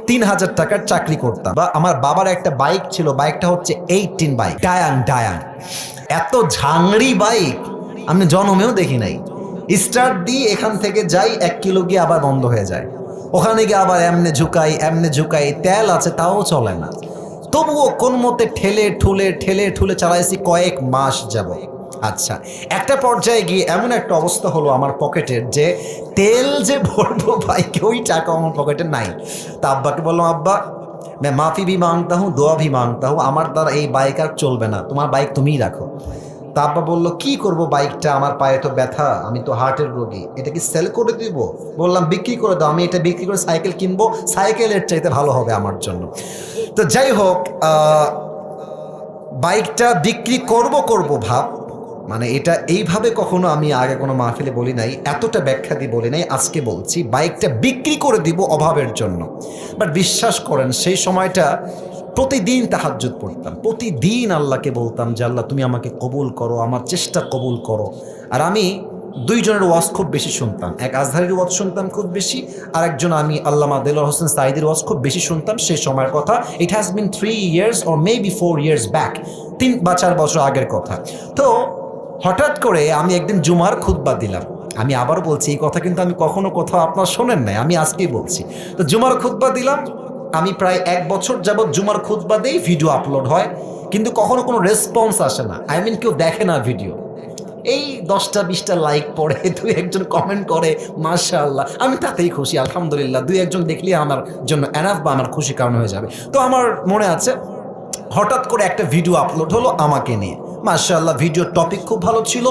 3,000 টাকার চাকরি করতাম, বা আমার বাবার একটা বাইক ছিল, বাইকটা হচ্ছে 18 বাইক, ডায়াং ডায়াং, এত ঝাংড়ি বাইক আমি জন্মেও দেখি নাই। স্টার্ট দিয়ে এখান থেকে যাই 1 কিলো গিয়ে আবার বন্ধ হয়ে যায়, ওখানে গিয়ে আবার এমনে ঝুকাই, তেল আছে তাও চলে না। তবুও কোন মতে ঠেলে ঠুলে চালাইছি কয়েক মাস যাব। আচ্ছা, একটা পর্যায়ে গিয়ে এমন একটা অবস্থা হলো আমার পকেটের, যে তেল যে ভরবো বাইকে ওই টাকা আমার পকেটে নাই। তা আব্বাকে বললাম, আব্বা मैं माफ़ी भी मांगता हूँ, দোয়া भी मांगता हूँ, আমার দ্বারা এই বাইক আর চলবে না, তোমার বাইক তুমিই রাখো। তা আব্বা বললো, কি করব বাইকটা, আমার পায়ে তো ব্যথা, আমি তো হার্টের রোগী, এটা কি সেল করে দিব? বললাম, বিক্রি করে দাও, আমি এটা বিক্রি করে সাইকেল কিনবো, সাইকেলের চাইতে ভালো হবে আমার জন্য। তো যাই হোক, বাইকটা বিক্রি করব ভাব, মানে এটা এইভাবে কখনো আমি আগে কোনো মাহফিলে বলি নাই, এতটা ব্যাখ্যা দিয়ে বলি নাই, আজকে বলছি বাইকটা বিক্রি করে দিব অভাবের জন্য। বাট বিশ্বাস করেন সেই সময়টা প্রতিদিন তাহাজ্জুদ পড়তাম, প্রতিদিন আল্লাহকে বলতাম যে আল্লাহ তুমি আমাকে কবুল করো, আমার চেষ্টা কবুল করো। আর আমি দুইজনের ওয়াজ খুব বেশি শুনতাম, এক আজহারের ওয়াজ শুনতাম খুব বেশি, আর একজন আমি আল্লামা দেলোয়ার হোসেন সাঈদীর ওয়াজ খুব বেশি শুনতাম সেই সময়ের কথা। It has been 3 years or maybe 4 years back, 3 বা 4 বছর আগের কথা। তো হঠাৎ করে আমি একদিন জুমার খুতবা দিলাম, আমি আবার বলছি এই কথা কিন্তু আমি কখনো কোথাও আপনারা শোনেন নাই, আমি আজকেই বলছি। তো জুমার খুতবা দিলাম, আমি প্রায় 1 বছর যাবৎ জুমার খুতবা দেই, ভিডিও আপলোড হয়, কিন্তু কখনো কোনো রেসপন্স আসে না, আই মিন কেউ দেখে না ভিডিও। এই 10টা 20টা লাইক পড়ে, 2-1জন কমেন্ট করে, মাশাআল্লাহ, আমি তাতেই খুশি, আলহামদুলিল্লাহ, 2-1জন দেখলে আমার জন্য এনাফ, বা আমার খুশি কারণ হয়ে যাবে। তো আমার মনে আছে হঠাৎ করে একটা ভিডিও আপলোড হলো আমাকে নিয়ে, মাশাআল্লাহ, ভিডিওর টপিক খুব ভালো ছিল,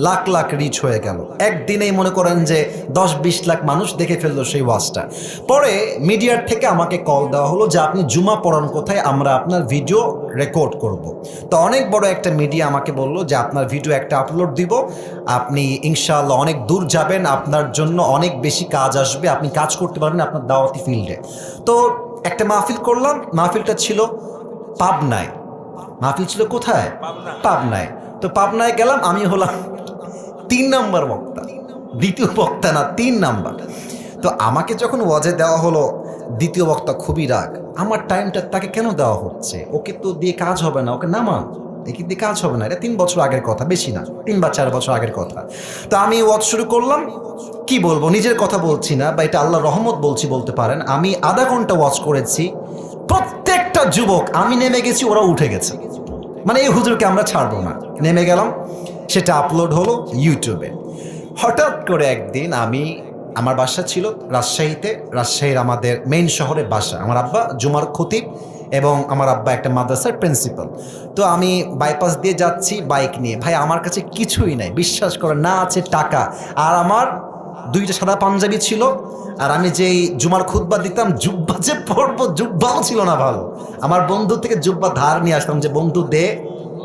লাখ লাখ রিচ হয়ে গেল, একদিনেই মনে করেন যে 10-20 লাখ মানুষ দেখে ফেললো সেই ওয়াজটা। পরে মিডিয়ার থেকে আমাকে কল দেওয়া হলো যে আপনি জুমা পড়ান কোথায়, আমরা আপনার ভিডিও রেকর্ড করব। তো অনেক বড় একটা মিডিয়া আমাকে বলল যে আপনার ভিডিও একটা আপলোড দিব, আপনি ইনশাআল্লাহ অনেক দূর যাবেন, আপনার জন্য অনেক বেশি কাজ আসবে, আপনি কাজ করতে পারবেন আপনার দাওয়াতি ফিল্ডে। তো একটা মাহফিল করলাম, মাহফিলটা ছিল পাবনায়। মাহফিল ছিল কোথায়? পাবনায়। তো পাবনায় গেলাম, আমি হলাম 3 নাম্বার বক্তা, দ্বিতীয় বক্তা না, 3 নাম্বার। তো আমাকে যখন ওয়াজে দেওয়া হলো, দ্বিতীয় বক্তা খুবই রাগ, আমার টাইমটা তাকে কেন দেওয়া হচ্ছে, ওকে তো দিয়ে কাজ হবে না, ওকে নামান, একে দিয়ে কাজ হবে না, এটা 3 বছর আগের কথা, বেশি না, 3 বা 4 বছর আগের কথা। তো আমি ওয়াজ শুরু করলাম, কি বলবো, নিজের কথা বলছি না, বা এটা আল্লাহর রহমত বলছি বলতে পারেন। আমি আধা ঘন্টা ওয়াজ করেছি, প্রত্যেকটা যুবক, আমি নেমে গেছি ওরা উঠে গেছে, মানে এই হুজুরকে আমরা ছাড়বো না, নেমে গেলাম। সেটা আপলোড হলো ইউটিউবে। হঠাৎ করে একদিন আমার বাসা ছিল রাজশাহীতে, রাজশাহীর আমাদের মেইন শহরে বাসা, আমার আব্বা জুমার খতিব এবং আমার আব্বা একটা মাদ্রাসার প্রিন্সিপাল। তো আমি বাইপাস দিয়ে যাচ্ছি বাইক নিয়ে, ভাই আমার কাছে কিছুই নাই, বিশ্বাস করে না আছে টাকা, আর আমার 2টা সাদা পাঞ্জাবি ছিল, আর আমি যেই জুমার খুতবা দিতাম, জুব্বা যে পরবো, জুব্বাও ছিল না ভালো, আমার বন্ধু থেকে জুব্বা ধার নিয়ে আসতাম, যে বন্ধু দে,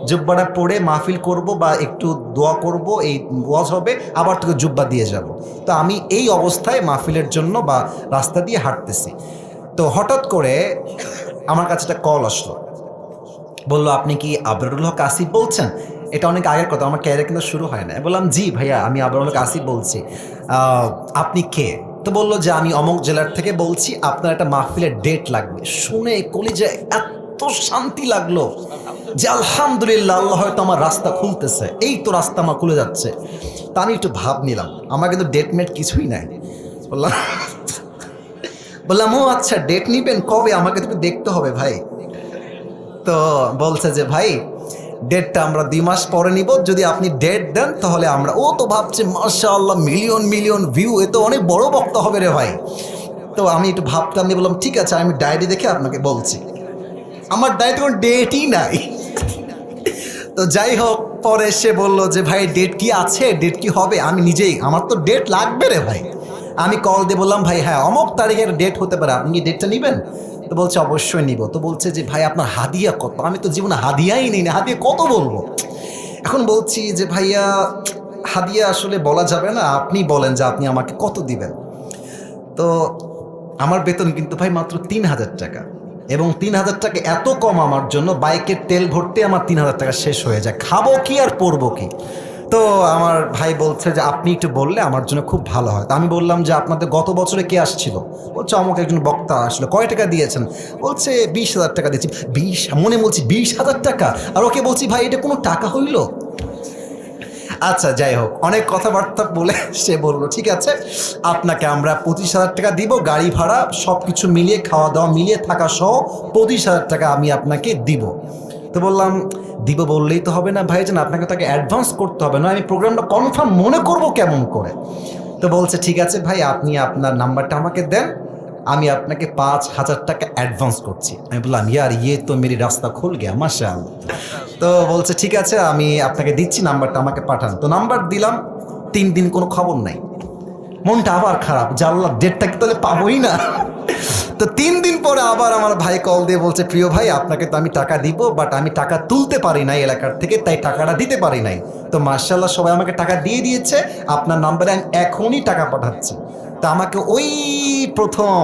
জুব্বাটা পরে মাহফিল করব বা একটু দোয়া করব, এই ওয়াজ হবে, আবার তোকে জুব্বা দিয়ে যাব। তো আমি এই অবস্থায় মাহফিলের জন্য বা রাস্তা দিয়ে হাঁটতেছি, তো হঠাৎ করে আমার কাছে একটা কল আসলো, বললো আপনি কি আবরারুল হক আসিফ বলছেন? এটা অনেক আগের কথা, আমার ক্যারিয়ার কিন্তু শুরু হয় না। বললাম জি ভাইয়া, আমি আবরারুল হক আসিফ বলছি, আপনি কে? তো বললো যে আমি অমুক জেলার থেকে বলছি, আপনার একটা মাহফিলের ডেট লাগবে। শুনে কলিজায় এত শান্তি লাগলো যে আলহামদুলিল্লাহ, আল্লাহ হয়তো আমার রাস্তা খুলতেছে, এই তো রাস্তা আমার খুলে যাচ্ছে। তা আমি একটু ভাব নিলাম, আমার কিন্তু ডেট মেট কিছুই নাই। বললাম বললাম ও আচ্ছা, ডেট নিবেন কবে, আমাকে তো একটু দেখতে হবে ভাই। তো বলছে যে ভাই ডেটটা আমরা 2 মাস পরে নিব, যদি আপনি ডেট দেন তাহলে আমরা। ও তো ভাবছে মাশাআল্লাহ, মিলিয়ন মিলিয়ন ভিউ, এ তো অনেক বড় বক্তা হবে রে ভাই। তো আমি একটু ভাবতাম, আমি বললাম ঠিক আছে, আমি ডায়েরি দেখে আপনাকে বলছি। আমার ডায়েরিতে কোনো ডেটই নাই। তো যাই হোক, পরে সে বললো যে ভাই ডেট কি আছে, ডেট কি হবে, আমি নিজেই, আমার তো ডেট লাগবে রে ভাই। আমি কল দিয়ে বললাম ভাই হ্যাঁ অমুক তারিখের ডেট হতে পারে, আপনি কি ডেটটা নেবেন? তো বলছে অবশ্যই নিব। তো বলছে যে ভাই আপনার হাদিয়া কত? আমি তো জীবনে হাদিয়াই নিই না, হাদিয়া কত বলবো। এখন বলছি যে ভাইয়া হাদিয়া আসলে বলা যাবে না, আপনি বলেন যে আপনি আমাকে কত দিবেন। তো আমার বেতন কিন্তু ভাই মাত্র 3,000 টাকা, এবং 3,000 টাকা এত কম আমার জন্য, বাইকের তেল ভরতে আমার 3,000 টাকা শেষ হয়ে যায়, খাবো কি আর পরবো কি। তো আমার ভাই বলছে যে আপনি একটু বললে আমার জন্য খুব ভালো হয়। তো আমি বললাম যে আপনাদের গত বছরে কে আসছিল? বলছে আমাকে একজন বক্তা আসলো। কয় টাকা দিয়েছেন? বলছে 20,000 টাকা দিয়েছি। মনে বলছি 20,000 টাকা, আর ওকে বলছি ভাই এটা কোনো টাকা হইল? আচ্ছা যাই হোক, অনেক কথাবার্তা বলে সে বলল ঠিক আছে আপনাকে আমরা 25,000 টাকা দিব, গাড়ি ভাড়া সব কিছু মিলিয়ে, খাওয়া দাওয়া মিলিয়ে, থাকা সহ 25,000 টাকা আমি আপনাকে দিব। তো বললাম দিব বললেই তো হবে না ভাইজান, আপনাকে তাকে অ্যাডভান্স করতে হবে, না আমি প্রোগ্রামটা কনফার্ম মনে করব কেমন করে। তো বলছে ঠিক আছে ভাই আপনি আপনার নাম্বারটা আমাকে দেন, আমি আপনাকে 5,000 টাকা অ্যাডভান্স করছি। আমি বললাম ইয়ার ইয়ে তো মেরি রাস্তা খুল গিয়া মাশাআল্লাহ। তো বলছে ঠিক আছে আমি আপনাকে দিচ্ছি, নাম্বারটা আমাকে পাঠান। তো নাম্বার দিলাম, 3 দিন কোনো খবর নাই। মনটা আবার খারাপ, জানলা ডেটটা কি তাহলে পাবোই না। তো 3 দিন পরে আবার আমার ভাই কল দিয়ে বলছে প্রিয় ভাই আপনাকে তো আমি টাকা দিব, বাট আমি টাকা তুলতে পারি নাই এলাকার থেকে, তাই টাকাটা দিতে পারি নাই। তো মার্শাল্লাহ সবাই আমাকে টাকা দিয়ে দিয়েছে, আপনার নাম্বারে আমি এখনই টাকা পাঠাচ্ছি। তা আমাকে ওই প্রথম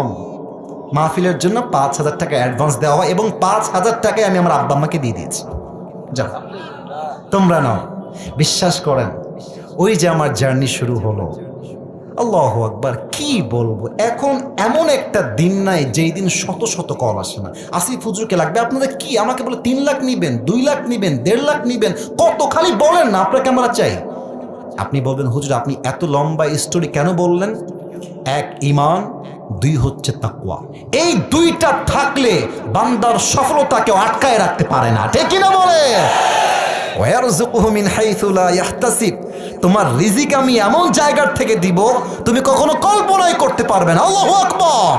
মাহফিলের জন্য 5,000 টাকা অ্যাডভান্স দেওয়া হয়, এবং 5,000 টাকায় আমি আমার আব্বা আম্মাকে দিয়ে দিয়েছি। যাও তোমরা নাও। বিশ্বাস করেন ওই যে আমার জার্নি শুরু হলো, আল্লাহু আকবার, কি বলবো। এখন এমন একটা দিন নাই যেই দিন শত শত কল আসে না, আসিফ হুজুরকে লাগবে আপনাদের কি, আমাকে বলে 3 লাখ নিবেন, 2 লাখ নিবেন, 1.5 লাখ নিবেন, কত খালি বলেন না আপনাকে আমরা চাই। আপনি বলবেন হুজুর আপনি এত লম্বা স্টোরি কেন বললেন? 1 ঈমান, 2 হচ্ছে তাকওয়া। এই 2টা থাকলে বান্দার সফলতাকেও আটকায় রাখতে পারে না, ঠিক কিনা বলে? ওয়ারযুকুহু মিন হাইথু লা ইয়াহতাসিব, তোমার রিজিক আমি এমন জায়গার থেকে দিব তুমি কখনো কল্পনাই করতে পারবে না। আল্লাহু আকবার।